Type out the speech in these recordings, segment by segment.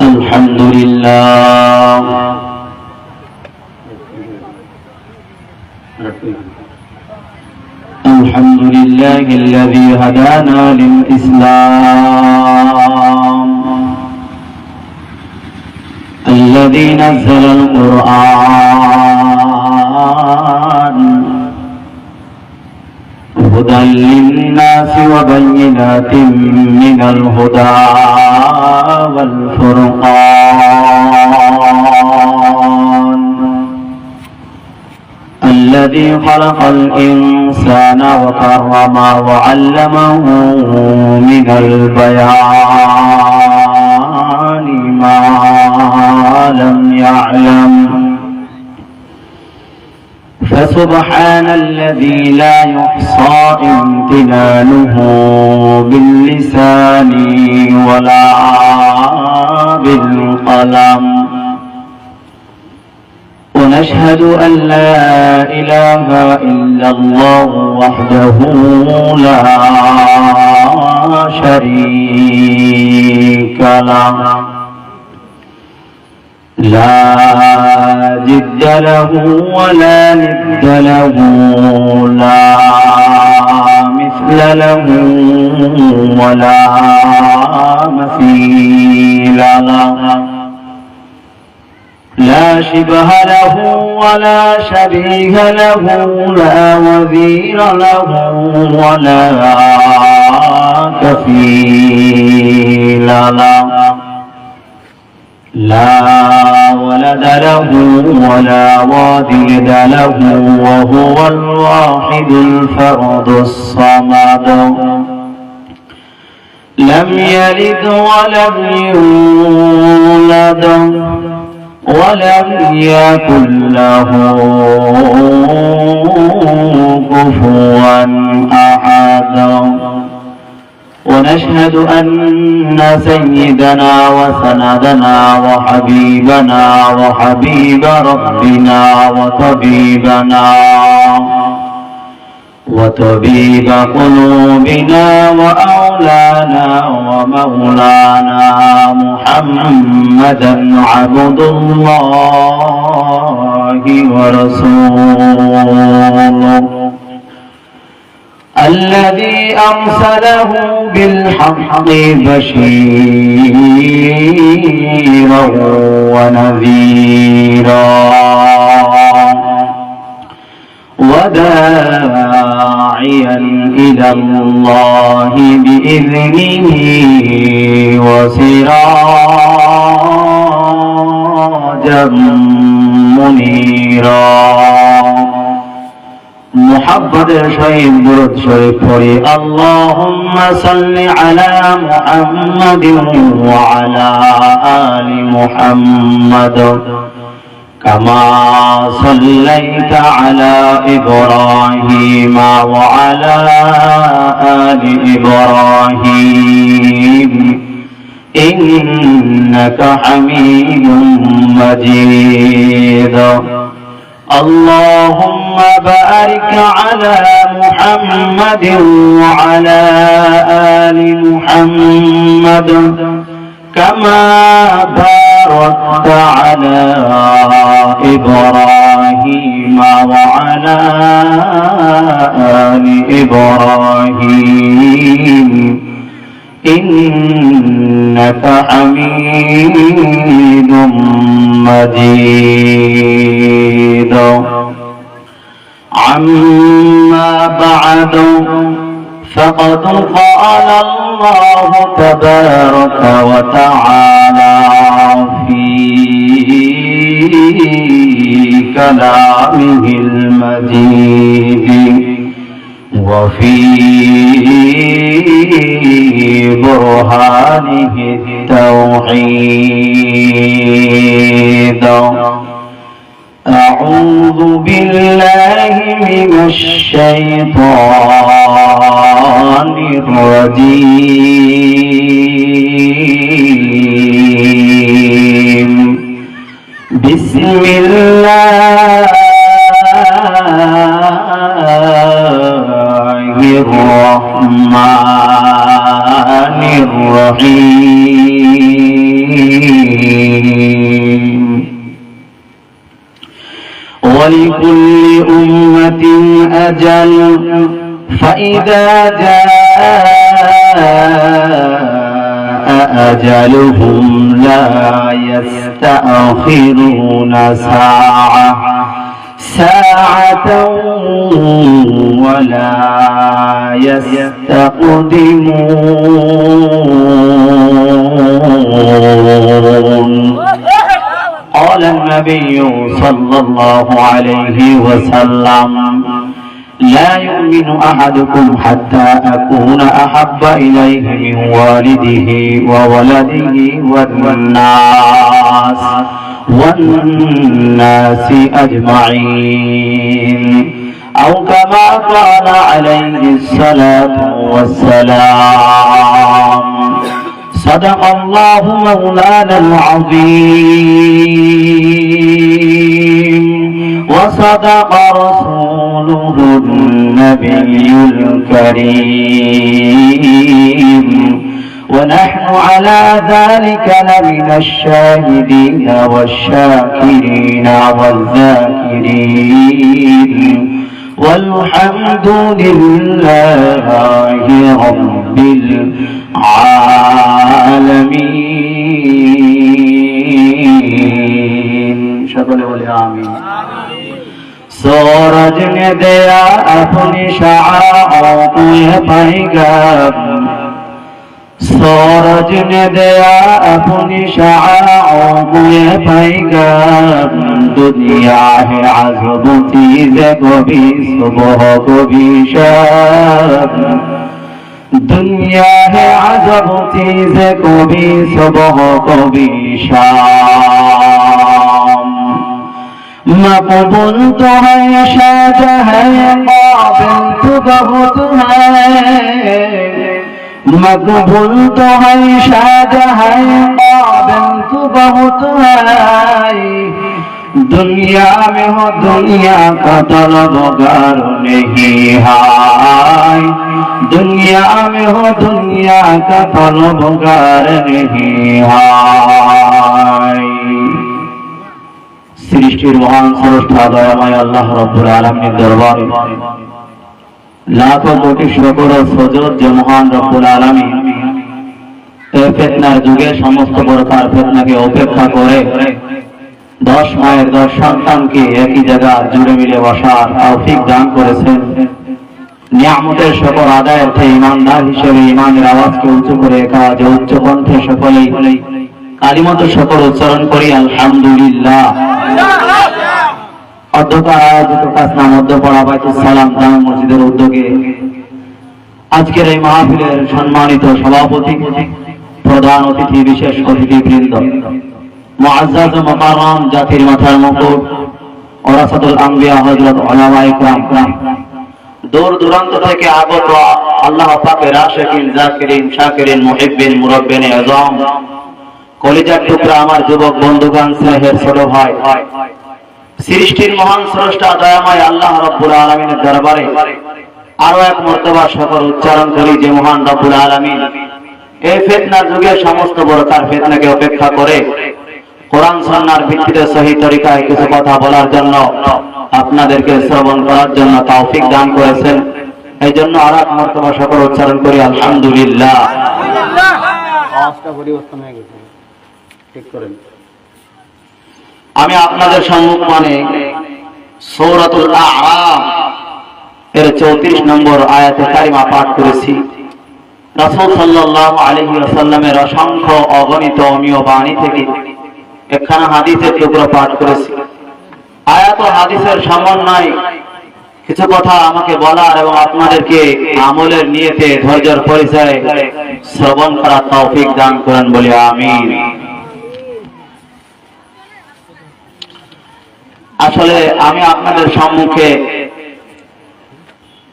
الحمد لله الحمد لله الذي هدانا للإسلام الذي نزل القرآن هدى للناس وبينات من الهدى والفرقان الذي خلق الإنسان وكرم وعلمه من البيان ما لم يعلم فسبحان الذي لا يحصى امتنانه باللسان ولا بالقلم ونشهد أن لا إله إلا الله وحده لا شريك له لا جد له ولا ند له لا مثل له ولا مثيل له لا شبه له ولا شبيه له لا وزير له ولا كفيل له لا ولد له ولا والد له وهو الواحد الفرد الصمد لم يلد ولم يولد ولم يكن له كفوا أحد ونشهد أن سيدنا وسندنا وحبيبنا وحبيب ربنا وطبيب قلوبنا وأولانا ومولانا محمدا عبد الله ورسوله الذي أرسله بالحق بشيرا ونذيرا وداعيا إلى الله بإذنه وسراجا منيرا محبت شريف درود شريف پڑھی اللهم صل على محمد وعلى آل محمد كما صليت على إبراهيم وعلى آل إبراهيم إنك حميد مجيد اللهم بارك على محمد وعلى آل محمد كما باركت على إبراهيم وعلى آل إبراهيم إنك حميد مجيد عما بعد فقد قال الله تبارك وتعالى في كلامه المجيد وفي برهانه التوحيد أعوذ بالله من الشيطان الرجيم بسم الله الرحمن الرحيم ولكل أمة أجل فإذا جاء أجلهم لا يستأخرون ساعة ولا يستقدمون. قال النبي صلى الله عليه وسلم لا يؤمن أحدكم حتى أكون أحب إليه من والده وولده والناس أجمعين أو كما قال عليه الصلاة والسلام. صدق الله مولانا العظيم وصدق رسوله النبي الكريم ونحن على ذلك لمن الشاهدين والشاكرين والذاكرين والحمد لله رب العالمين. شكرا ولي آمين. सूरज ने दिया अपनी शाओं को ये पैगाम, सूरज ने दिया अपनी शाओं को ये पैगाम। दुनिया है अज़ब चीज़ को भी सुबह को भी शाम, दुनिया है अज़ब चीज़ को भी सुबह को भी शाम। मकबूल तो है शाद है काबिल तो बहुत है, मकबूल तो है शाद है काबिल तो बहुत है। दुनिया में हो दुनिया का तलबगार नहीं है, दुनिया में हो दुनिया का तलबगार नहीं है। सृष्टिर महान स्रष्टा दयामय अल्लाह रब्बुल आलमीन दरबारे लाखों कोटि शुक्र और सजद जे महान रब्बुल आलमीन এই ফিতনার যুগে সমস্ত প্রকার ফিতনাকে উপেক্ষা করে 10 মায়ের 10 সন্তানকে একই জায়গায় জুড়ে মিলে বসার তৌফিক দান করেছেন। নিয়ামতের শুকর আদায়ার্থে ঈমানদার হিসেবে ঈমানের আওয়াজকে উঁচু করে কাজ উচ্চ কণ্ঠে সকলেই কালিমাত শুকর উচ্চারণ করি আলহামদুলিল্লাহ। অধ্যকার আয়োজিত কাসনা মধ্যপাড়া বাইতুস সালাম জামে মসজিদের উদ্যোগে আজকের এই মাহফিলের সম্মানিত সভাপতি, প্রধান অতিথি, বিশেষ অতিথিবৃন্দ, মুআজ্জাজ ও মুকাররম জাতির মাথার মুকুট ওরাসাতুল আম্বিয়া হযরত উলামায়ে কিরাম, দূর দূরান্ত থেকে আগত আল্লাহ পাকের আশিকিন, জাকিরিন, শাকিরিন, মুহিব্বিন, মুরাব্বিন আযম, কলিজার টুকরা আমার যুবক বন্ধুগণ, স্নেহের ছোট ভাই, সৃষ্টির মহান স্রষ্টা দয়াময় আল্লাহ রব্বুল আলামিনের দরবারে আরো এক মর্তবা শুকর উচ্চারণ করি যে মহান রব্বুল আলামিন এই ফিতনার যুগে সমস্ত প্রকার ফিতনাকে উপেক্ষা করে কোরআন সুন্নাহর ভিত্তিতে সহি তরিকায় কিছু কথা বলার জন্য, আপনাদেরকে শ্রবণ করার জন্য তৌফিক দান করেছেন। এই জন্য আর এক মর্তবা শুকর উচ্চারণ করি আলহামদুলিল্লাহ। আওয়াজটা পরিবর্তন হয়ে গেছে, ঠিক করেন। আমি আপনাদের সম্মুখে সূরাতুল আ'রাফ এর 34 নম্বর আয়াতে কারিমা পাঠ করেছি। রাসূল সাল্লাল্লাহু আলাইহি ওয়াসাল্লামের অসংখ্য অগণিত অমীয় বাণী থেকে একখানা হাদিসের টুকরো পাঠ করেছি। আয়াত ও হাদিসের সমন্বয় কিছু কথা আমাকে বলার এবং আপনাদেরকে আমলের নিয়তে ধৈর্যের পরিচয় শ্রবণ করার তৌফিক দান করেন বলে আমিন। আসলে আমি আপনাদের সম্মুখে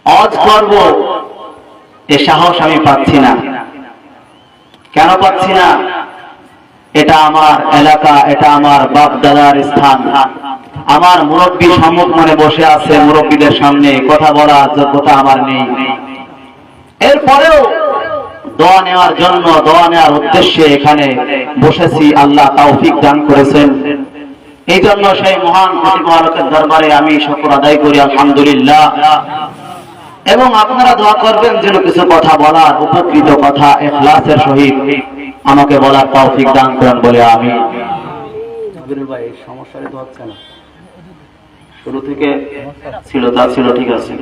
আজ করব এ সাহস আমি পাচ্ছি না। কেন পাচ্ছি না? এটা আমার এলাকা, এটা আমার বাপ দাদার স্থান, আমার মুরব্বী সম্মুখে বসে আছে, মুরব্বীদের সামনে কথা বলার যোগ্যতা আমার নেই। এরপরেও দোয়া নেওয়ার জন্য, দোয়া নেওয়ার উদ্দেশ্যে এখানে বসেছি। আল্লাহ তৌফিক দান করেছেন, এই জন্য সেই মহান প্রতিপালকের দরবারে আমি শুকর আদায় করি আলহামদুলিল্লাহ। এবং আপনারা দোয়া করবেন যেন কিছু কথা বলার, উপকৃত কথা ইখলাসের সহিত আমাকে বলার তৌফিক দান করেন বলে আমি। ভাই সমস্যাটা তো হচ্ছে না, শুরু থেকে ছিল তা ছিল, ঠিক আছে।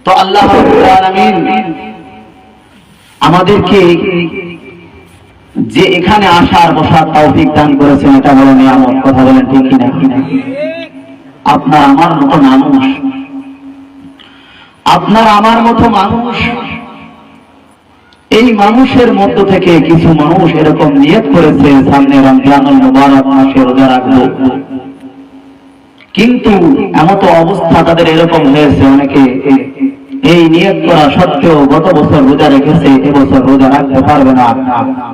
তো আল্লাহ রাব্বুল আলামিন আমাদেরকে যে এখানে আসার বসার তৌফিক দান করেছেন, এটা বড় নিয়ামত। কথা বলেন ঠিক কিনা? আপনার আমার মতো মানুষ, আপনার আমার মতো মানুষ, এই মানুষের মধ্য থেকে কিছু মানুষ এরকম নিয়ত করেছে সামনে রমজানুল মুবারক মাসে রোজা রাখবো, কিন্তু এমত অবস্থা তাদের এরকম হয়েছে, অনেকে এই নিয়ত করা সত্ত্বেও গত বছর রোজা রেখেছে, এবছর রোজা রাখতে পারবে না।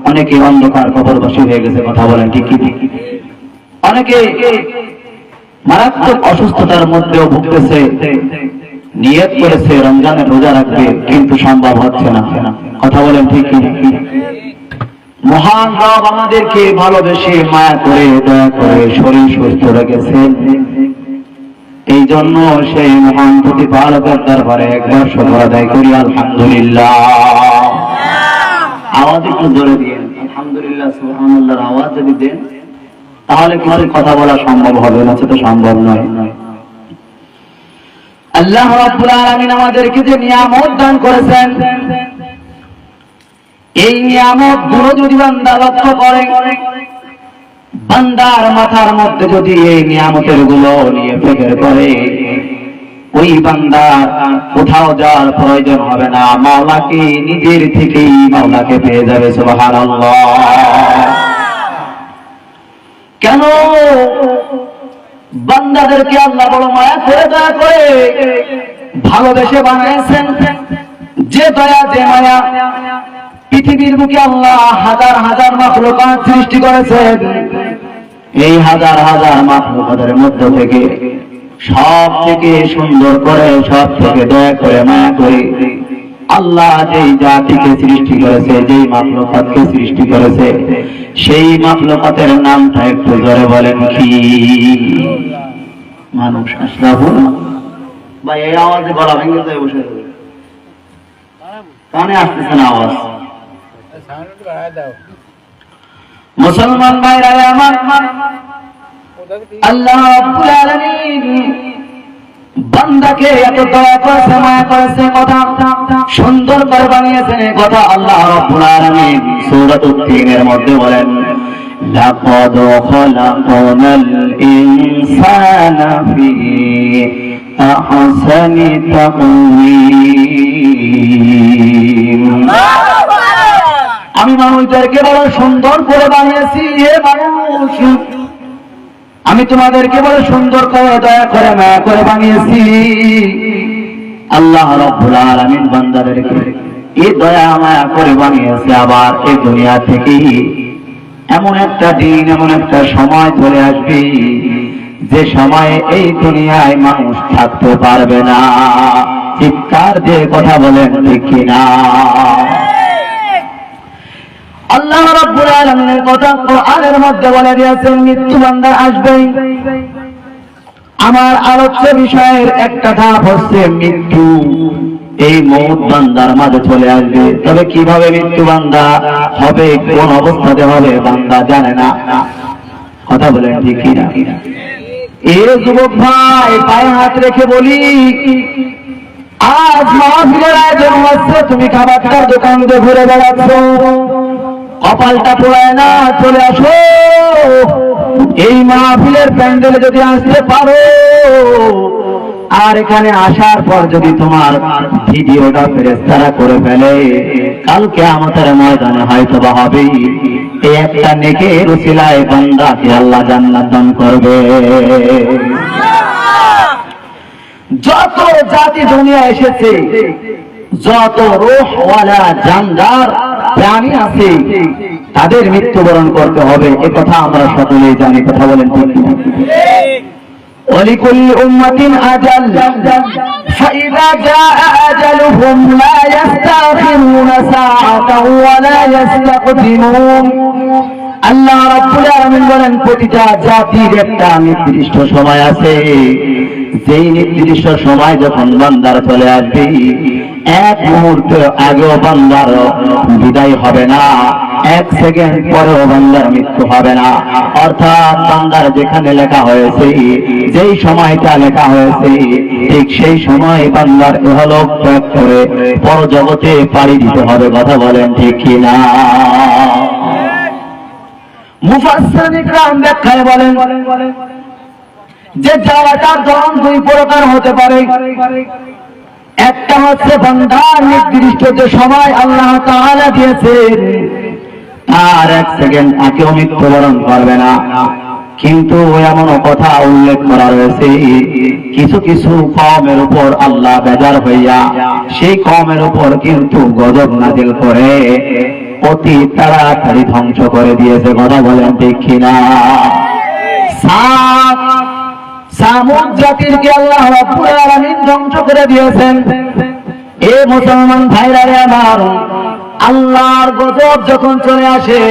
অনেকে অন্ধকার কবরবাসী হয়ে গেছে। কথা বলেন ঠিক কি? অনেকে মারাত্মক অসুস্থতার মধ্যেও ভুগতেছে, নিয়ত করেছে রমজানের রোজা রাখবে, কিন্তু সম্ভব হচ্ছে না। কথা বলেন ঠিক কি? মহান রব আমাদেরকে ভালোবেসে মায়া করে দয়া করে শরীর সুস্থ রেখেছেন, এই জন্য সেই মহান প্রতিপালকের দরবারে একবার শুকর আদায় করি আলহামদুলিল্লাহ। আওয়াজ একটু জোরে দিয়েন, আলহামদুলিল্লাহ সুবহানাল্লাহর আওয়াজ যদি দেন তাহলে কিছু কথা বলা সম্ভব হবে, না তো সম্ভব নয়। আল্লাহ রাব্বুল আলামিন আমাদেরকে যে নিয়ামত দান করেছেন, এই নিয়ামত গুলো যদি বান্দা লক্ষ্য করে, বান্দার মাথার মধ্যে যদি এই নিয়ামতের গুলো নিয়ে ফিকির করে, ওই বান্দার কোথাও যাওয়ার প্রয়োজন হবে না, মাওলাকে নিজের থেকেই মাওলাকে পেয়ে যাবে। সুবহানাল্লাহ। কেন? বান্দাদেরকে আল্লাহ বড় মায়া করে দয়া করে ভালোবেসে বানিয়েছেন। যে দয়া যে মায়া, পৃথিবীর বুকে আল্লাহ হাজার হাজার মাখলুকাত সৃষ্টি করেছেন। এই হাজার হাজার মাখলুকাতের মধ্য থেকে সব থেকে সুন্দর করে, সব থেকে দয়া করে মায়া করে আল্লাহ যেই জাতিকে সৃষ্টি করেছে, যেই মাখলুকাতকে সৃষ্টি করেছে, সেই মাখলুকাতের নামটা একটু জোরে বলেন কি? মানুষ। আশরাফুল ভাই, এই আওয়াজে গলা ভেঙে যায়, বসে কানে আসতেছে না আওয়াজ। মুসলমান ভাইরা আমার, আল্লাহ রাব্বুল আলামিন বান্দাকে এত দয়া করেছে, মায়া করেছে, কথা সুন্দর করে বানিয়েছেন। এই কথা আল্লাহ রাব্বুল আলামিন সূরাতুত তিনের মধ্যে বলেন, লাকাদ খালাকনাল ইনসানা ফি আহসানি তাকওয়িম। আমি মানুষদেরকে বড় সুন্দর করে বানিয়েছি। হে মানুষ, আমি তোমাদেরকে বড় সুন্দর করে দয়া করে মায়া করে বানিয়েছি। আল্লাহ রাব্বুল আলামিন বান্দাদেরকে এই দয়া মায়া করে বানিয়েছে। আবার এই দুনিয়া থেকে এমন একটা দিন, এমন একটা সময় চলে আসবে, যে সময়ে এই দুনিয়ায় মানুষ থাকতে পারবে না। চিৎকার দিয়ে কথা বলেন ঠিক কিনা? আল্লাহ রাব্বুল আলামিনের কথা কোরআনের মধ্যে বলে দিয়েছেন, মৃত্যু বান্দার আসবে। আমার আলোচ্য বিষয়ের একটা ধাপ হচ্ছে মৃত্যু। এই মওত বান্দার মাঝে চলে আসবে, তবে কিভাবে মৃত্যু বান্দা হবে, কোন অবস্থাতে হবে বান্দা জানে না। কথা বলেন ঠিক কিনা? এ যুবক ভাই, পায়ে হাত রেখে বলি, আজ মাহফিলের আয়োজন হচ্ছে, তুমি খাবারটার দোকান দিয়ে ঘুরে বেড়াচ্ছ, কপালটা পোড়ায় না, চলে আসো এই মাহফিলের প্যান্ডেলে যদি আসতে পারো। আর এখানে আসার পর যদি তোমার ভিডিওটা ফেরেশতারা করে ফেলে, কালকে আমাদের ময়দানে হয়তো বা হবে এই একটা নেকের উসিলায় বান্দাকে আল্লাহ জান্নাত দান করবে। যত জাতি দুনিয়া এসেছে, যত রূহওয়ালা জানদার প্রাণী আছে, তাদের মৃত্যুবরণ করতে হবে, এ কথা আমরা সকলেই জানি। কথা বলেন ঠিক? ওয়ালিকুল্লি উম্মাতিন আজাল فإذا جاء أجلهم لا يستأخرون ساعة ولا يستقدمون আল্লাহ রাব্বুল আলামিন বলেন প্রতিটা জাতির একটা নির্দিষ্ট সময় আছে, যেই নির্দিষ্ট সময় যখন বান্দার চলে আসবে এক মুহূর্ত আগেও বান্দার বিদায় হবে না, এক সেকেন্ড পরেও বান্দার মৃত্যু হবে না। অর্থাৎ বান্দার যেখানে লেখা হয়েছে, যেই সময়টা লেখা হয়েছে, ঠিক সেই সময় বান্দার ইহলোক ত্যাগ করে পরজগতে পাড়ি দিতে হবে। কথা বলেন ঠিক কিনা? মুফাসসিরিন ইকরাম ব্যাখ্যায় বলেন যে যাওয়াটার ধরন দুই প্রকার হতে পারে। একটা হচ্ছে বান্দার নির্দিষ্ট যে সময় আল্লাহ তাআলা দিয়েছেন আর এক সেকেন্ড আগেও মৃত্যুবরণ করবে না। কিন্তু এমনও কথা উল্লেখ করা রয়েছে, কিছু কিছু কওমের উপর আল্লাহ বেজার হইয়া সেই কওমের উপর কিন্তু গজব নাযিল করে অতি তাড়াতাড়ি ধ্বংস করে দিয়েছে। কথা বলেন ঠিক কিনা? সামুদ জাতিরকে আল্লাহ রাব্বুল আলামিন ধ্বংস করে দিয়েছেন। এ মুসলমান ভাইরা রে আমার, আল্লাহর গজব যখন চলে আসে,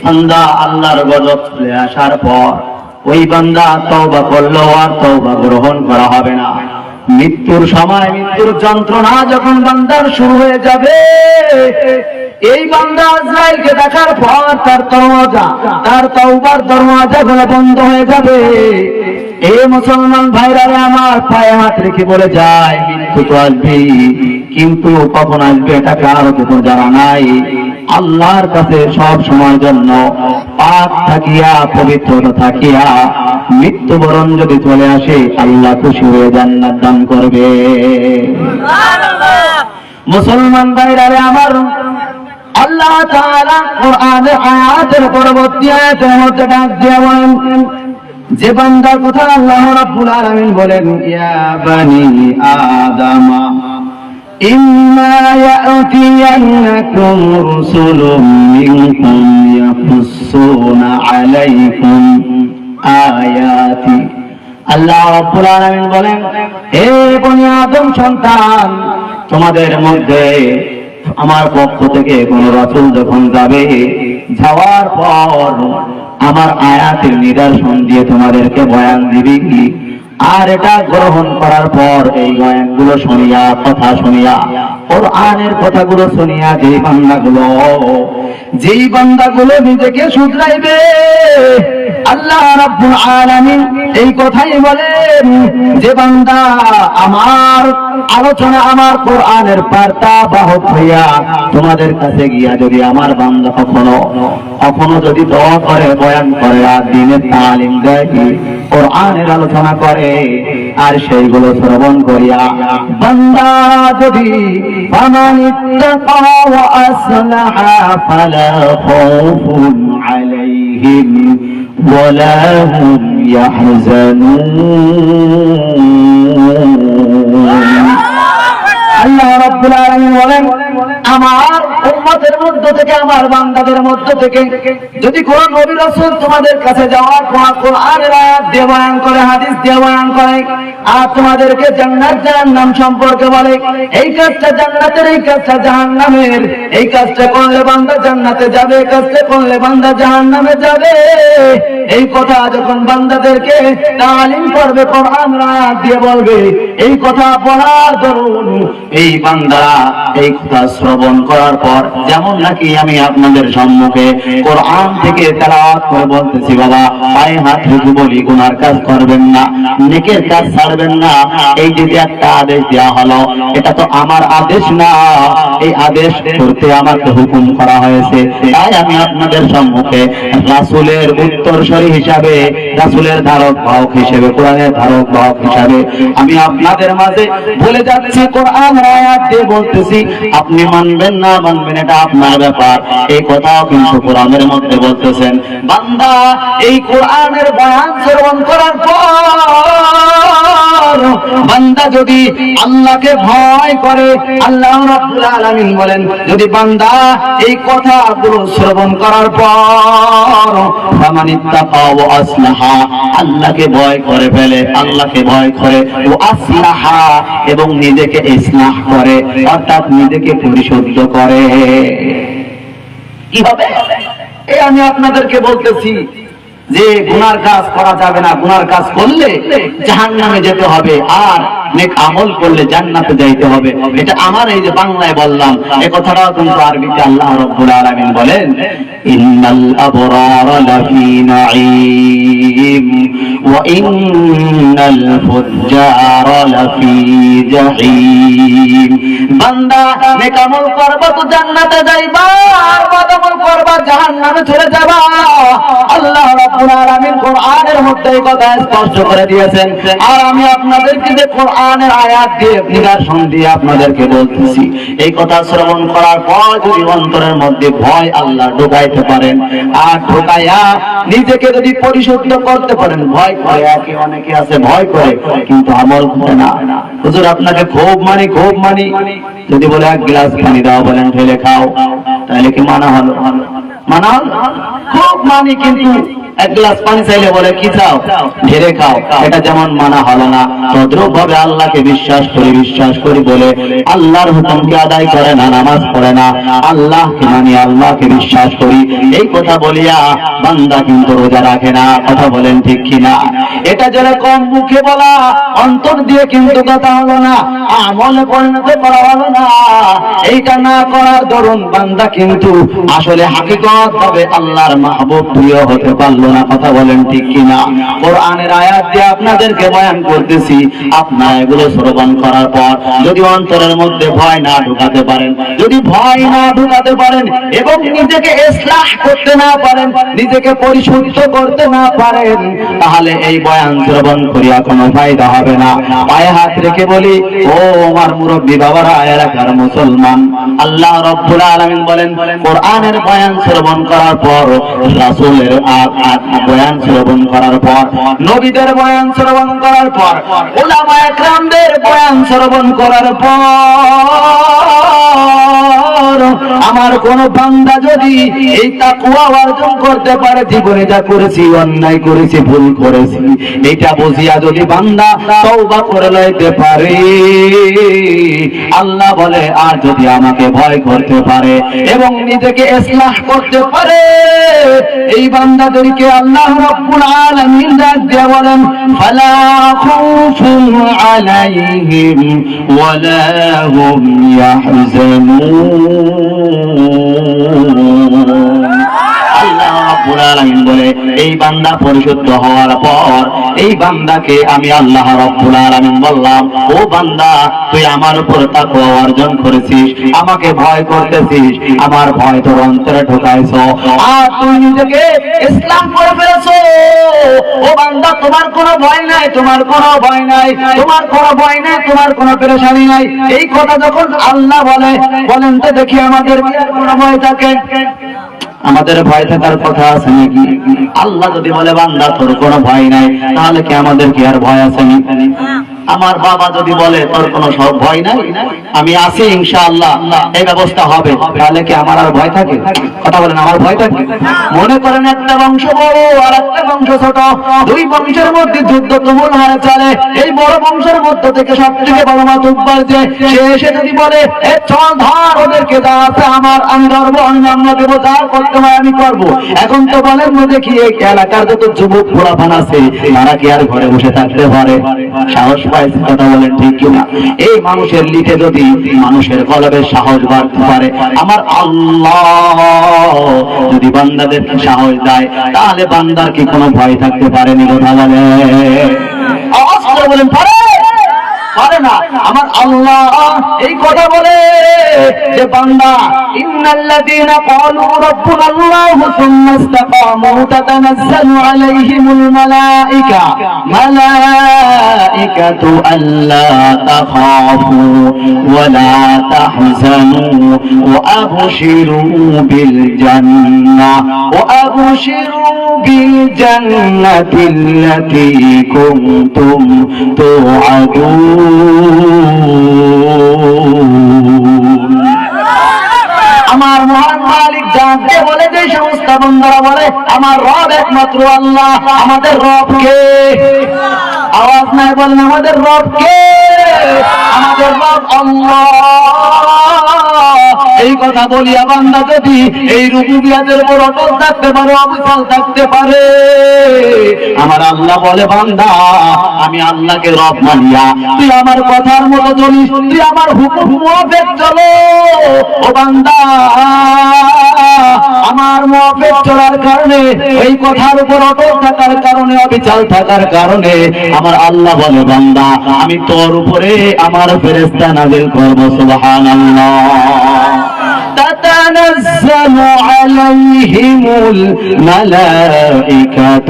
বান্দা আল্লাহর গজব চলে আসার পর ওই বান্দা তওবা করলেও আর তওবা গ্রহণ করা হবে না। মৃত্যুর সময় মৃত্যুর যন্ত্রণা যখন বান্দার শুরু হয়ে যাবে, এই বান্দা আজরাইলকে দেখার পর তার তওবার দরওয়াজাগুলো বন্ধ হয়ে যাবে। এই মুসলমান ভাইরা আমার পায়ে হাত রেখে বলে যায়, মৃত্যু তো আসবেই, কিন্তু কখন আসবে এটা কারো কোনো জানা নাই। আল্লাহর কাছে সব সময় জন্য পাক থাকিয়া পবিত্রতা থাকিয়া মৃত্যুবরণ যদি চলে আসে, আল্লাহ খুশি হয়ে জান্নাত দান করবে। মুসলমান ভাইরা আমার, আল্লাহ তাআলা কোরআনের আয়াতের পরবর্তী আয়াতের মধ্যে ডাক দিয়ে বলেন, যে বান্দার কথা আল্লাহ রাব্বুল আলামিন বলেন, ইয়া বানি আদম ইম্মা ইয়াতিয়ান্নাকুম রুসুলুম মিনকুম ইয়াকুসুনা আলাইকুম আয়াতি। আল্লাহ রাব্বুল আলামিন বলেন, হে বনি আদম সন্তান, তোমাদের মধ্যে আমার পক্ষ থেকে কোন রাসূল যখন যাবে, যাওয়ার পর আমার আয়াতের নিদর্শন দিয়ে তোমাদেরকে বয়ান দিবি, আর এটা গ্রহণ করার পর এই বয়ানগুলো শুনিয়া, কথা শুনিয়া, কোরআনের কথাগুলো শুনিয়া যেই বান্দাগুলো নিজেকে শুধরাইবে, আল্লাহ রাব্বুল আলামিন এই কথাই বলেন, যে বান্দা আমার আলোচনা, আমার কোরআনের বার্তা বাহক হইয়া তোমাদের কাছে গিয়া যদি আমার বান্দা কখনো যদি দোয়া করে, বয়ান করে, আর দ্বীনের তালিম দেয়, কোরআনের আলোচনা করে, আর সেইগুলো শ্রবণ করিয়া বান্দা যদি ফামান ইত্তাকা ওয়া আসলাহা ফালা খাউফুন আলাইহিম ওয়ালা হুম ইয়াহজানুন। আল্লাহ রাব্বুল আলামিন বলেন, আমার উম্মতের মধ্য থেকে, আমার বান্দাদের মধ্য থেকে যদি কোন নবী রাসূল তোমাদের কাছে যাওয়ার পর কোরআনের আয়াত দিয়ে বয়ান করে, হাদিস দিয়ে বয়ান করে, আর তোমাদেরকে জান্নাত জাহান্নাম সম্পর্কে বলে, এই কাজটা জান্নাতের, এই কাজটা জাহান্নামের, এই কাজটা করলে বান্দা জান্নাতে যাবে, এই কাজটা করলে বান্দা জাহান্নামে যাবে, এই কথা যখন বান্দাদেরকে তালিম করবে, কোরআনের আয়াত দিয়ে বলবে, এই কথা পড়ার দরুন এই বান্দা এই কথা শ্রবণ করার পর, যেমন নাকি আমি আপনাদের সম্মুখে কোরআন থেকে তেলাওয়াত করে বলতেছি, বাবা পায়ে হাত রেখে বলি, গুনার কাজ করবেন না, নেকের কাজ ছাড়বেন না, এই যে একটা আদেশ দেওয়া হলো, এটা তো আমার আদেশ না, এই আদেশ করতে আমাকে হুকুম করা হয়েছে। তাই আমি আপনাদের সম্মুখে রাসূলের উত্তরসূরি হিসাবে, রাসূলের ধারক বাহক হিসেবে, কোরআনের ধারক বাহক হিসাবে আমি আপনাদের মাঝে বলে যাচ্ছি, কোরআন আয়াত দিয়ে বলতেছি, আপনি মানবেন না মানবেন এটা আপনার আপনার ব্যাপার, এই কথাও কিন্তু কোরআনের মধ্যে বলতেছেন। বান্দা এই কোরআনের বয়ান শ্রবণ করার পর বান্দা যদি আল্লাহকে ভয় করে, আল্লাহ রাব্বুল আলামিন বলেন যদি বান্দা এই কথাগুলো শ্রবণ করার পর ফামানিত্তাকা ওয়া আসলাহা, আল্লাহকে ভয় করে ফেলে, আল্লাহকে ভয় করে, ও আসলাহা এবং নিজেকে ইসলাহ করে, অর্থাৎ নিজেকে পরিশুদ্ধ করে, কি হবে? এই আমি আপনাদেরকে বলতেছি যে গুনার কাজ করা যাবে না, গুনার কাজ করলে জাহান্নামে যেতে হবে, আর নেক আমল করলে জান্নাতে যাইতে হবে। এটা আমার এই যে বাংলায় বললাম, এই কথাটাও কিন্তু আরবিতে আল্লাহ রাব্বুল আলামিন বলেন ইন্নাল আবরারা লাফি নাঈম ওয়া ইন্নাল ফুজ্জারা লাফি জাহিম। বান্দা নেক আমল করবা তো জান্নাতে যাইবা, আর বদ আমল করবা জাহান্নামে চলে যাবা। আল্লাহ রাব্বুল আলামিন কোরআনের মধ্যে এই কথা স্পষ্ট করে দিয়েছেন। আর আমি আপনাদেরকে যে কোরআনের আয়াত দিয়ে নিদর্শন দিয়ে আপনাদেরকে বলতেছি, এই কথা শ্রবণ করার পর যদি অন্তরের মধ্যে ভয় আল্লাহ ঢুকাইতে পারেন, আর ঢুকাইয়া নিজেকে যদি পরিশুদ্ধ করতে পারেন, ভয় করে অনেকে আছে ভয় করে কিন্তু আমল করে না। হুজুর আপনাকে খুব মানি, যদি বলে এক গ্লাস পানি দাও, বলেন ঢেলে খাও, তাহলে কি মানা হলো? মানা হলো? খুব মানি, কিন্তু এক গ্লাস পানি চাইলে বলে কি চাও? ঢেলে খাও। এটা যেমন মানা হলো না, তদ্রূপ ভাবে আল্লাহকে বিশ্বাস করি বলে আল্লাহর হুকুমকে আদায় করে না, নামাজ পড়ে না, আল্লাহকে মানি, আল্লাহকে বিশ্বাস করি, এই কথা বলিয়া বান্দা কিন্তু রোজা রাখে না। কথা বলেন ঠিক কিনা? এটা যেরকম মুখে বলা, অন্তর দিয়ে কিন্তু কথা হলো না, আমলে পরিণত করা হলো না। এইটা না করার দরুন বান্দা কিন্তু আসলে হাকিকত ভাবে আল্লাহর মাহবুব প্রিয় হতে পারলো না। কথা বলেন ঠিক কিনা? কোরআনের আয়াত দিয়ে আপনাদেরকে বয়ান করতেছি, আপনারা এগুলো শ্রবণ করার পর যদি অন্তরের মধ্যে ভয় না ঢুকাতে পারেন, যদি ভয় না ঢুকাতে পারেন এবং নিজেকে ইসলাহ করতে না পারেন, নিজেকে পরিশুদ্ধ করতে না পারেন, তাহলে এই বয়ান শ্রবণ করিয়া কোনো ফায়দা হবে না। পায়ে হাত রেখে বলি, ও আমার মুরব্বী বাবারা, এলাকার মুসলমান, আল্লাহ রাব্বুল আলামিন বলেন কোরআনের বয়ান শ্রবণ করার পর, রাসূলের বয়ান শ্রবণ করার পর, নবীদের বয়ান শ্রবণ করার পর, উলামায়ে কেরামদের বয়ান শ্রবণ করার পর, আমার কোন বান্দা যদি এই তাকওয়া অর্জন করতে পারে, জীবনে যা করেছি, অন্যায় করেছি, ভুল করেছি, এটা বুঝিয়া যদি বান্দা তওবা করে লইতে পারে, আল্লাহ বলে আর যদি আমাকে ভয় করতে পারে এবং নিজেকে ইসলাহ করতে পারে, এই বান্দাদেরকে আল্লাহ রাব্বুল আলামিন ডাক দিয়ে বলেন ফালা খাউফুন আলাইহিম ওয়ালা হুম ইয়াহজানুন। আল্লাহ রাব্বুল আলামিন বলে এই বান্দা পরিশুদ্ধ হওয়ার পর এই বান্দাকে আমি আল্লাহ রাব্বুল আলামিন বললাম, ও বান্দা তুই আমার উপর তাকওয়া অর্জন করেছিস, আমাকে ভয় করতেছিস, আমার ভয় তোর অন্তরে ঢুকাইছো, আর তুই নিজেকে ইসলাম করে ফেলেছো। ও বান্দা তোমার কোনো ভয় নাই, তোমার কোনো ভয় নাই, তোমার কোনো ভয় নাই, তোমার কোনো পেরেশানি নাই। এই কথা যখন আল্লাহ বলেন তো দেখি আমাদের কি আর কোনো ভয় থাকে? আমাদের ভয় থাকার কথা আছে নাকি? আল্লাহ যদি বলে বান্দা তোর কোনো ভয় নাই, তাহলে কি আমাদের কি আর ভয় আছে নাকি? আমার বাবা যদি বলে তোর কোনো সব ভয় নাই, আমি আছি ইনশাআল্লাহ, এই ব্যবস্থা হবে, তাহলে কি আমার আর ভয় থাকে? কথা বলেন, আমার ভয় থাকে? মনে করেন একটা বংশ বড় আর একটা বংশ ছোট, দুই বংশের মধ্যে যুদ্ধ তুমুল হারে চলে, এই বড় বংশের মধ্য থেকে সব থেকে বড় মাতুব্বার যে সে এসে যদি বলে চল ধর ওদেরকে, যা আছে আমার, আমি ধরবো, আমি মামলা দেবো, যা করতে হয় আমি করবো। এখন তো বলেন দেখি এই এলাকার যত যুবক পোলাপান আছে তারা কি আর ঘরে বসে থাকতে পারে? সাহস পাইছে? কথা বলেন ঠিক কিনা? এই মানুষের লিটে যদি মানুষের কলবে সাহস বাড়তে পারে, আমার আল্লাহ যদি বান্দাদেরকে সাহস দেয়, তাহলে বান্দার কি কোনো ভয় থাকতে পারেনি? কথা বলে বলেন পারে? পারে না। আমার আল্লাহ এই কথা বলে যে বান্দা ইন্নাল্লাযীনা ক্বালু রাব্বুনাল্লাহু সুম্মা ইসতাকামু তাতানাজ্জালু আলাইহিমুল মালাইকাতু আল্লা তাখাফু ওয়া লা তাহজানু ওয়া আবশিরু বিল জান্নাহ ওয়া আবশিরু বিল জান্নাতিল্লাতী কুনতুম তুআদুন। আমার মহান মালিক জানতে বলে যে সমস্ত বান্দারা বলে আমার রব একমাত্র আল্লাহ, আমাদের রব কে? আওয়াজ নাই বলেন আমাদের রব কে? আমাদের রব আল্লাহ। এই কথা বলিয়া বান্দা যদি এই রুবুবিয়াতের উপর অটল থাকতে পারে, অবিচল থাকতে পারে, আমার আল্লাহ বলে বান্দা আমি আল্লাহকে রব মানিয়া তুই আমার কথার মতো চলিস, তুই আমার হুকুম মুআফিক চলো। ও বান্দা আমার মুআফিক চলার কারণে, এই কথার উপর অটল থাকার কারণে, অবিচল থাকার কারণে আমার আল্লাহ বলে বান্দা আমি তোর উপরে আমার ফেরেশতা নাযিল করব। সুবহানাল্লাহ। تتنزل عليهم الملائكة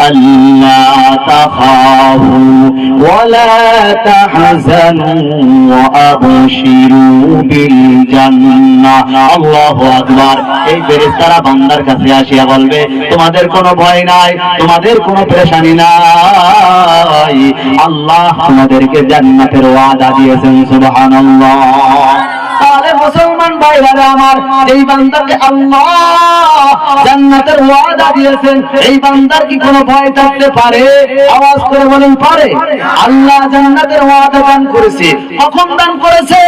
ألا تخافوا ولا تحزنوا وأبشروا بالجنة। الله أكبر। এই ফেরেশতারা বান্দার কাছে আসিয়া বলবে তোমাদের কোনো ভয় নাই, তোমাদের কোনো পেরেশানি নাই, আল্লাহ তোমাদেরকে জান্নাতের ওয়াদা দিয়েছেন। সুবহানাল্লাহ। তাহলে মুসলমান ভাইরা আমার, এই বান্দাকে আল্লাহ জান্নাতের ওয়াদা দিয়েছেন, এই বান্দার কি কোনো ভয় থাকতে পারে? আওয়াজ করে বলেন পারে? আল্লাহ জান্নাতের ওয়াদা দান করেছে। কখন দান করেছে?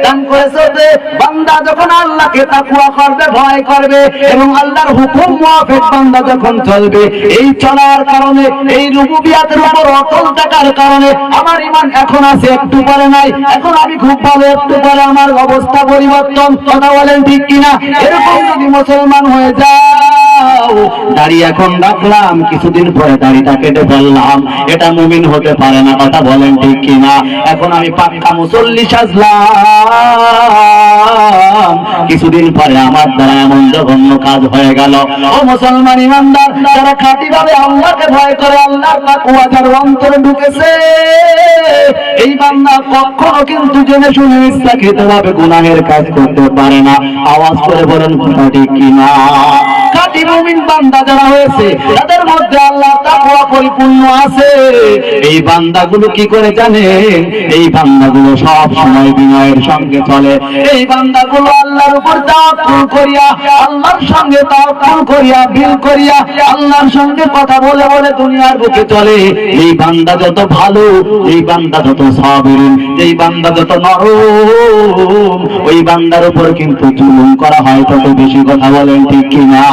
দান করেছে যে বান্দা যখন আল্লাহকে তাকওয়া করবে, ভয় করবে এবং আল্লাহর হুকুম মুআফিক বান্দা যখন চলবে, এই চলার কারণে, এই রুবুবিয়াতের উপর অটল থাকার কারণে আমার ঈমান এখন আছে, একটু পরে নাই। এখন আমি খুব ভালো, একটু পরে আমার অবস্থা পরিবর্তন। কথা বলেন ঠিক কিনা? এরকম যদি মুসলমান হয়ে যাও, দাড়ি এখন রাখলাম, কিছুদিন পরে দাড়িটা কেটে ফেললাম, এটা মুমিন হতে পারে না। কথা বলেন ঠিক কিনা? এখন আমি পাক্কা মুসল্লি সাজলাম, কিছুদিন পরে আমার দ্বারা এমন জঘন্য কাজ হয়ে গেল। ও মুসলমান ইমানদার, যারা খাঁটি ভাবে আল্লাহকে ভয় করে, আল্লাহর তাকওয়া যার অন্তরে ঢুকেছে, এই বান্দা কখনো কিন্তু জেনে শুনে ইচ্ছাকৃতভাবে গুনাহের কাজ করতে পারে না। আওয়াজ করে বলেন কথা ঠিক কিনা? খাঁটি মুমিন বান্দা যারা হয়েছে, তাদের মধ্যে আল্লাহ তাকওয়া পরিপূর্ণ আছে। এই বান্দাগুলো কি করে জানেন? এই বান্দাগুলো সব সময় বিনয়ের সঙ্গে চলে। এই বান্দাগুলো আল্লাহর উপর তাওয়াক্কুল করিয়া, আল্লাহর সঙ্গে তাওয়াক্কুল করিয়া, বিল করিয়া, আল্লাহর সঙ্গে কথা বলে বলে দুনিয়ার বুকে চলে। এই বান্দা যত ভালো, এই বান্দা যত সাবির, এই বান্দা যত নরম, ওই বান্দার উপর কিন্তু জুলুম করা হয় তত বেশি। কথা বলেন ঠিক কিনা?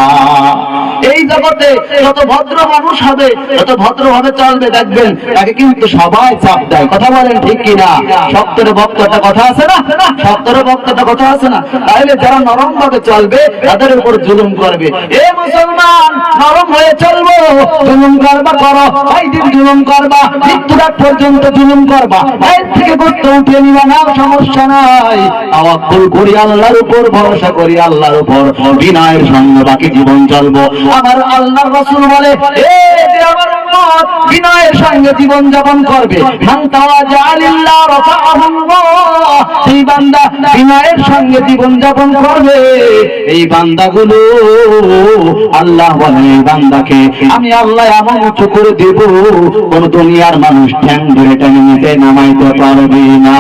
এই জগতে যত ভদ্র মানুষ হবে, যত ভদ্রভাবে চলবে, দেখবেন তাকে কিন্তু সবাই চাপ দেয়। কথা বলেন ঠিক কিনা? শক্তরে ভক্ত একটা কথা আছে না? শক্তরে ভক্ত একটা কথা আছে না? তাহলে যারা নরম ভাবে চলবে তাদের উপর জুলুম করবে। এ মুসলমান, নরম হয়ে চলবো, জুলুম করবা করো, ভাইদের জুলুম করবা, মৃত্যুর আগ পর্যন্ত জুলুম করবা, ভাইয়ের থেকে গোত্র উঠিয়ে নিবা না, সমস্যা নাই। তাওয়াক্কুল করি আল্লাহর উপর, ভরসা করি আল্লাহর উপর, বিনয়ের সঙ্গে বাকি জীবন চলবো। আমার আল্লাহর রাসূল বলে, এ যে আমার উম্মত বিনয়ের সঙ্গে জীবন যাপন করবে, মান তাওয়াজা লিল্লাহ রাফাআহুল্লাহ, এই বান্দা বিনয়ের সঙ্গে জীবন যাপন করবে, এই বান্দাগুলো আল্লাহ বলে এই বান্দাকে আমি আল্লাহ এমন উঁচু করে দেব, কোন দুনিয়ার মানুষ ঠ্যাং ধরে টেনে নিতে নামাইতে পারবে না।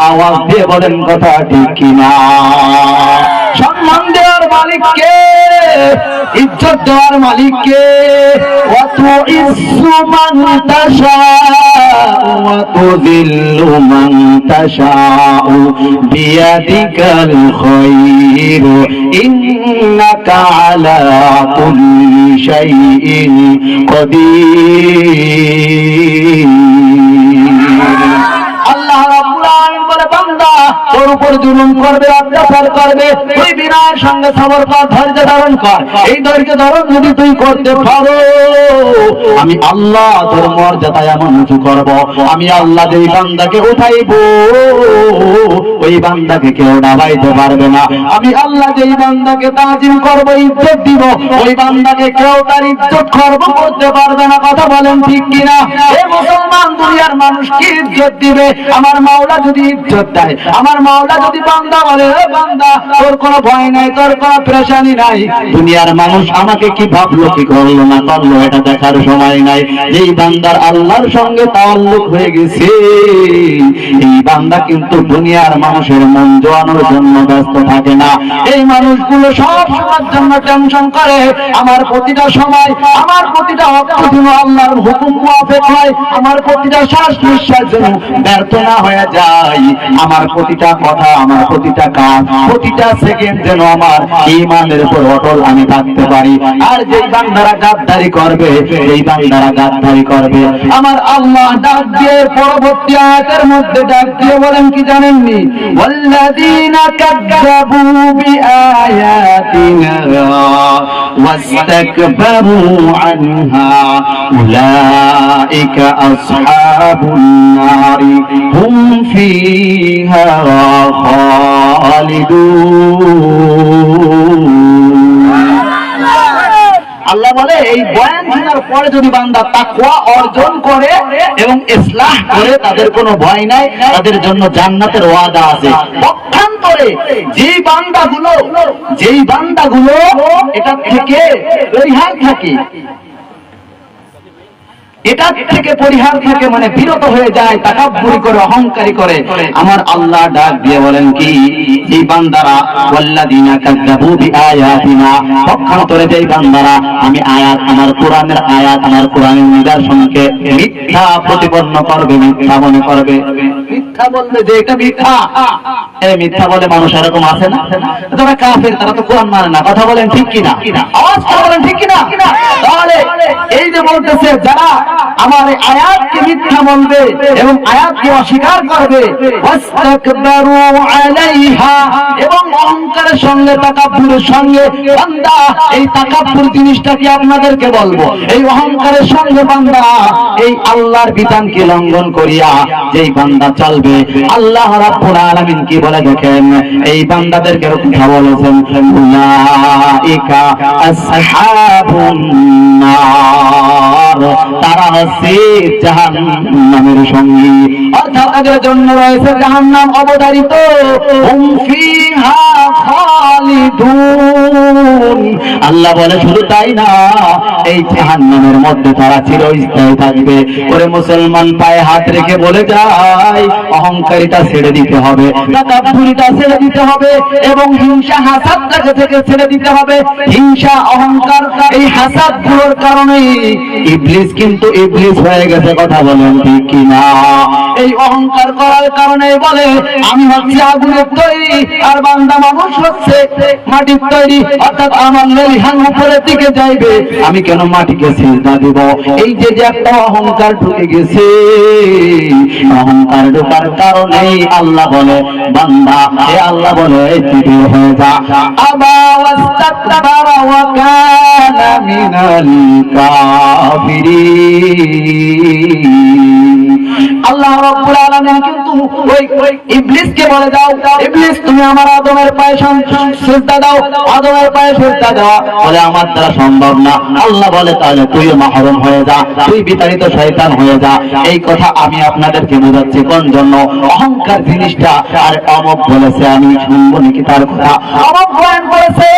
আওয়াজ দিয়ে বলেন কথা ঠিক কিনা? সম্মান দেওয়ার মালিক কে? ইজ্জত দেওয়ার মালিক কে? ওয়া তুইজ্জু মান তাশাউ ওয়া তুযিল্লু মান তাশাউ বিয়াদিকাল খায়র ইন্নাকা আলা কুল্লি শাইইন কাদির। আল্লাহ রাব্বুল আলামিন বলে বান্দা তোর উপর জুলুম করবে, অত্যাচার করবে, তুই বিনয়ের সঙ্গে সবর কর, ধৈর্য ধারণ কর। এই ধৈর্য ধারণ যদি তুই করতে পারো, আমি আল্লাহ তোর মর্যাদা এমন উঁচু করব, আমি আল্লাহ যেই বান্দাকে উঠাইব ওই বান্দাকে কেউ ডাবাইতে পারবে না। আমি আল্লাহ যেই বান্দাকে তাজিম করব, ইজ্জত দিব, ওই বান্দাকে কেউ তার ইজ্জত খর্ব করতে পারবে না। কথা বলেন ঠিক কিনা? এই মুসলমান দুনিয়ার মানুষ কি ইজ্জত দিবে? আমার মাওলা যদি ইজ্জত দেয়, আমার মাওলা যদি বান্দা বলে, হে বান্দা তোর কোনো ভয় নাই, তোর কোনো পেরেশানি নাই, দুনিয়ার মানুষ আমাকে কি ভাবলো, কি করলো না করলো, এটা দেখার সময় নাই। যেই বান্দার আল্লাহর সঙ্গে তাআল্লুক হয়ে গেছে, এই বান্দা কিন্তু দুনিয়ার মানুষের মন জোয়ানোর জন্য ব্যস্ত থাকে না। এই মানুষগুলো সব সময়ের জন্য টেনশন করে আমার প্রতিটা সময়, আমার প্রতিটা অক্ত যেন আল্লাহর হুকুম মুআফিক হয়, আমার প্রতিটা শ্বাস নিঃশ্বাস যেন ব্যর্থ না হয়ে যায়, আমার প্রতিটা কথা, আমার প্রতিটা কাজ, প্রতিটা সেকেন্ড যেন আমার ঈমানের উপর অটল আমি থাকতে পারি। আর যেই বান্দারা গাদ্দারি করবে, যেই বান্দারা গাদ্দারি করবে, আমার আল্লাহ ডাক দিয়ে পরবর্তী আয়াতের মধ্যে ডাক দিয়ে বলেন কি জানেননি? ওয়াল্লাযীনা কাযযাবু বিআয়াতিনা ওয়াস্তাকবারু আনহা উলাইকা আসহাবুন নারি হুম ফিহা খালিদুন। আল্লাহ বলে এই বয়ান শোনার পরে যদি বান্দা তাকওয়া অর্জন করে এবং ইসলাহ করে, তাদের কোনো ভয় নাই, তাদের জন্য জান্নাতের ওয়াদা আছে। পক্ষান্তরে যেই বান্দাগুলো এটা থেকে পরিহার থাকে, এটা থেকে পরিহার থাকে, মানে বিরত হয়ে যায়, তাকাব্বুরি করে, অহংকারী করে, আমার আল্লাহ ডাক দিয়ে বলেন কি? এই বান্দারা ওয়াল্লাযীনা কাযযাবু বিআয়াতিনা, পক্ষান্তরে যেই বান্দারা আমি আয়াত, আমার কোরআনের আয়াত, আমার কোরআনের নিদর্শনকে মিথ্যা প্রতিপন্ন করবে, মিথ্যা মনে করবে। মিথ্যা বললে যে এটা মিথ্যা, এই মিথ্যা বলে মানুষ এরকম আছে না? যারা কাফের তারা তো কোরআন মানে না। কথা বলেন ঠিক কিনা? আওয়াজ করে বলেন ঠিক কিনা? তাহলে এই যে বলতেছে যারা আমার আয়াতকে মিথ্যা বলবে এবং আয়াতকে অস্বীকার করবে, ওয়াস্তাকবারু আলাইহা, এবং অহংকারের সঙ্গে, তাকাব্বুরের সঙ্গে, বান্দা এই তাকাব্বুর জিনিসটা কি আপনাদেরকে বলবো, এই অহংকারের সঙ্গে বান্দা এই আল্লাহর বিধানকে লঙ্ঘন করিয়া যেই বান্দা চলবে, আল্লাহ রাব্বুল আলামিন কি বলে দেখেন? এই বান্দাদেরকে কথা বলেছেন উলাইকা আসহাবুন নার, তারা হচ্ছে জাহান্নামের সঙ্গী, অর্থাৎ তাদের জন্য রয়েছে জাহান্নাম অবধারিত। হুম ফিহা খালিদুন, আল্লাহ বলে শুধু তাই না, এই জাহান্নামের মধ্যে তারা চিরস্থায়ী থাকবে। ওরে মুসলমান, পায়ে হাত রেখে বলে যায় অহংকারিতা ছেড়ে দিতে হবে, তাকাব্বুরিটা ছেড়ে দিতে হবে, এবং হিংসা হাসাদটাকে থেকে ছেড়ে দিতে হবে। হিংসা, অহংকার, এই হাসাদ গুলোর কারণে ইবলিস কিন্তু ইবলিস হয়ে গেছে। কথা বলেন ঠিক কিনা? এই অহংকার করার কারণে বলে আমি হচ্ছে আগুনের তৈরি আর বান্দা মানুষ হচ্ছে মাটির তৈরি, অর্থাৎ আমার লেলিহান উপরের দিকে যাইবে, আমি কেন মাটিকে সিজদা দেব? এই যে একটা অহংকার ঢুকে গেছে, অহংকার ঢোকার কারণেই আল্লাহ বলে বান্দা, হে আল্লাহ বলে তুই বের হয়ে যা। আবা ওয়াস্তাকবারা ওয়া কানা মিনাল কাফিরিন। আল্লাহ রাব্বুল আলামিন কিন্তু ওই ইবলিসকে বলে দাও, ইবলিস তুমি আমার আদমের পায়ে সিজদা দাও, আদমের পায়ে সিজদা দাও, বলে আমার দ্বারা সম্ভব না। আল্লাহ বলে তাহলে তুইও মাহরুম হয়ে যা, তুই বিতাড়িত শয়তান হয়ে যা। এই কথা আমি আপনাদেরকে বোঝাচ্ছি কোন জন্য? অহংকার জিনিসটা, আর অমক বলেছে আমি শুনবো নাকি তার কথা? অমক বয়ান করেছে,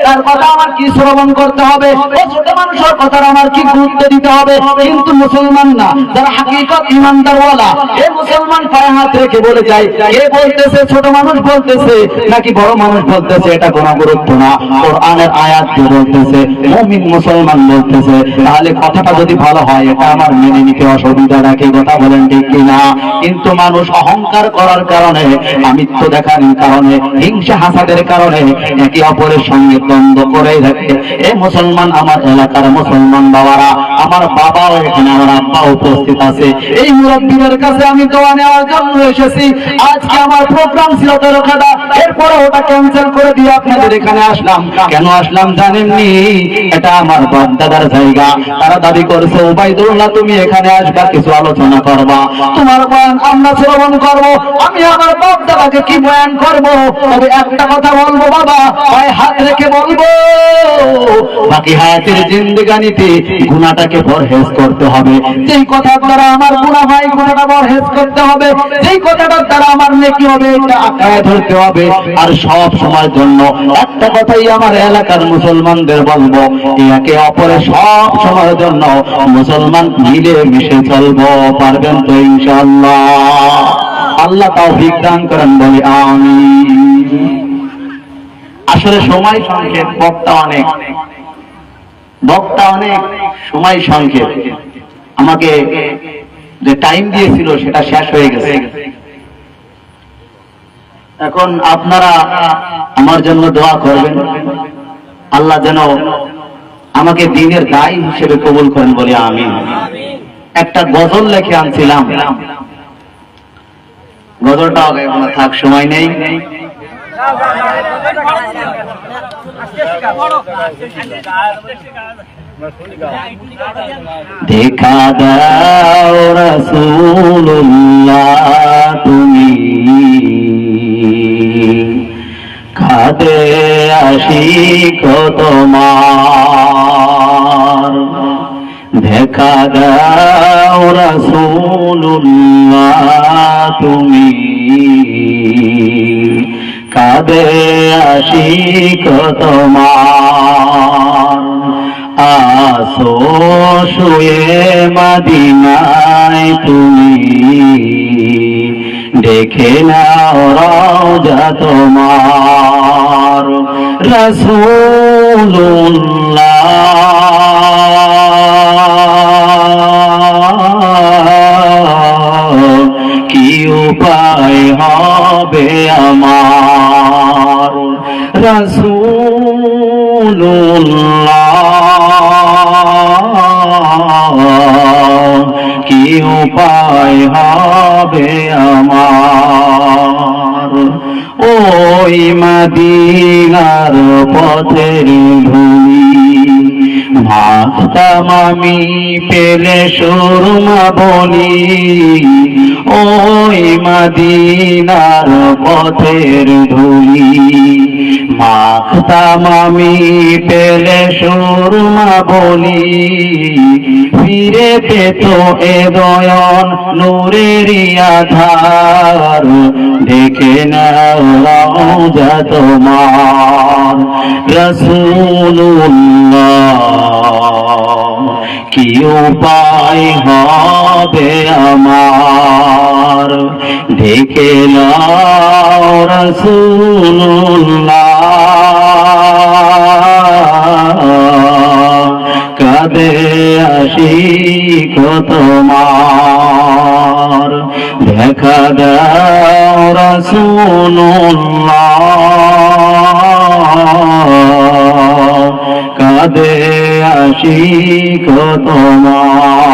তার কথা আমার কি শ্রবণ করতে হবে? ও ছোট মানুষের কথা আমার কি গুরুত্ব দিতে হবে? কিন্তু মুসলমান না, যারা হাকিকত ইমানদার ওয়ালা, এই মুসলমান পায়ে হাত রেখে বলে যায়, কে বলতেছে ছোট মানুষ বলতেছে নাকি বড় মানুষ বলতেছে এটা কোনো গুরুত্ব না। কোরআনের আয়াত দিয়ে বলতেছে, মুমিন মুসলমান বলতেছে, তাহলে কথাটা যদি ভালো হয় এটা আমার মেনে নিতে অসুবিধা রাখে। কথা বলেন ঠিক কিনা? কিন্তু মানুষ অহংকার করার কারণে, আমিত্ব দেখানোর কারণে, হিংসা হাসাদের কারণে একে অপরের সঙ্গে মাসজিদ বন্ধ করে রাখে। এ মুসলমান, আমার এলাকার মুসলমান বাবারা, আমার বাবাও এখানে, আমার আব্বা উপস্থিত আছে। এই মুরব্বীদের কাছে আমি দোয়া নেওয়ার জন্য এসেছি। আজকে আমার প্রোগ্রাম ছিল তেরোখাদা, এরপরে ওটা ক্যান্সেল করে দিয়ে আপনাদের এখানে আসলাম। কেন আসলাম জানেননি? এটা আমার বাপ দাদার জায়গা। তারা দাবি করছে, ওবাইদুল্লাহ তুমি এখানে আসবা, কিছু আলোচনা করবা, তোমার বয়ান আমরা শ্রবণ করবো। আমি আমার বাপ দাদাকে কি বয়ান করবো? তবে একটা কথা বলবো বাবা, পায়ে হাত রেখে বলবো, বাকি হায়াতের জিন্দেগানিতে গুনাহটাকে পরহেজ করতে হবে। যেই কথার দ্বারা আমার গুনাহ হয়, গুনাহটা পরহেজ করতে হবে। যেই কথাটার দ্বারা আমার নেকি হবে, এটা আঁকড়ায় ধরতে হবে। আর সব সময়ের জন্য একটা কথাই আমার এলাকার মুসলমানদের বলবো, একে অপরে সব সময়ের জন্য মুসলমান মিলে মিশে চলবো। পারবেন তো ইনশাআল্লাহ? আল্লাহ তৌফিক দান করেন, বলি আমিন। আসলে সময় সংক্ষেপ, বক্তা অনেক, সময় সংক্ষেপ। আমাকে যে টাইম দিয়েছিল সেটা শেষ হয়ে গেছে। এখন আপনারা আমার জন্য দোয়া করবেন, আল্লাহ যেন আমাকে দ্বীনের দায়ী হিসেবে কবুল করেন, বলি আমিন। একটা গজল লিখে আনছিলাম, গজলটাও এখন থাক, সময় নেই। দেখা দাও রাসূলুল্লাহ তুমি, কাঁদে আশিক তোমার। দেখা দাও রাসূলুল্লাহ তুমি, কাঁদে আশিক তোমার। আসো শুয়ে মদিনায় তুমি, দেখে নাও রওজা তোমার। রাসূলুল্লাহ কি উপায় হবে আমার? রাসূলুল্লাহ কি উপায় হবে আমার? ওই মদিনার পথের ভূমি, মাখতাম আমি পেলে সুরমা বলি। ওই মদিনার পথের ধুলি, মাখতাম আমি পেলে সুরমা বলি। ফিরে পেত এ নয়ন নূরেরই আধার, দেখে নাও রওজা তোমার। রাসূলুল্লাহ কি উপায় হবে আমার? দেখে নাও রাসূলুল্লাহ, কাঁদে আশিক তোমার। দেখা দাও রাসূলুল্লাহ, কাঁদে আশিক তোমার।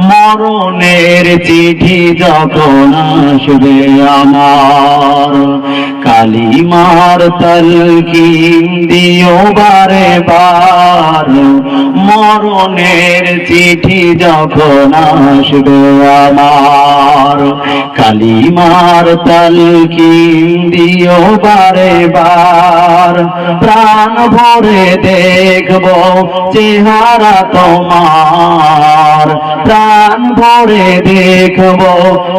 মরণের চিঠি যখন আসবে আমার, কালিমার তালকিন দিও বারে বার। মরণের চিঠি যখন আসবে আমার, কালিমার তালকিন দিও বারে বার। প্রাণ ভরে দেখব চেহারা তোমার, প্রাণ ভরে দেখব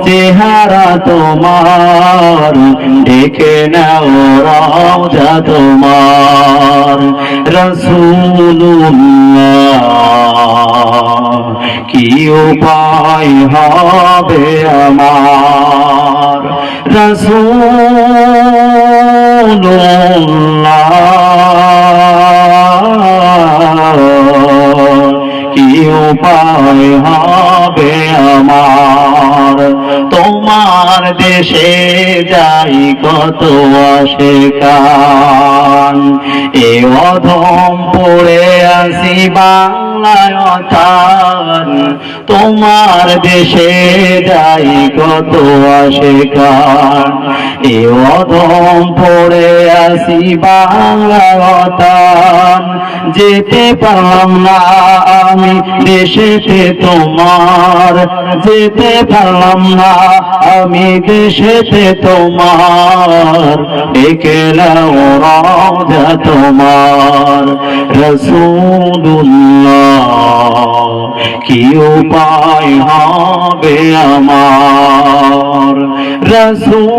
চেহারা তোমার। দেখে নাও রওজা তোমার। রাসূলুল্লাহ কি উপায় হবে আমার? রাসূলুল্লাহ কি উপায় হবে আমার? তোমার তোমার দেশে যাই কত আশেকান, এ অধম পড়ে আসি বাংলায় অথান, তোমার দেশে যাই কত আশেকান, এ অধম পড়ে আসি বাংলায় অথান, যেতে পারলাম না আমি দেশেতে তোমার, যেতে পারলাম না আমি দেশেতে তোমার, ডেকে নাও রওজা তোমার রাসূলুল্লাহ, কি উপায় হবে আমার রাসূলুল্লাহ,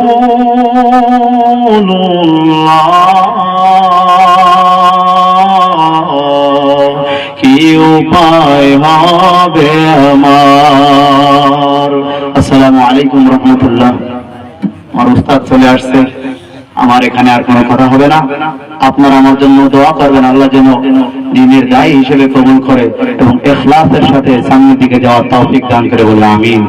কি উপায় হবে আমার। আসসালামু আলাইকুম রহমতুল্লাহ। আমার উস্তাদ চলে আসছে, আমার এখানে আর কোনো কথা হবে না। আপনারা আমার জন্য দোয়া করবেন, আল্লাহ যেন দ্বীনের দায়ী হিসেবে কবুল করে এবং ইখলাসের সাথে সামনের দিকে যাওয়ার তৌফিক দান করে, বলে আমিন।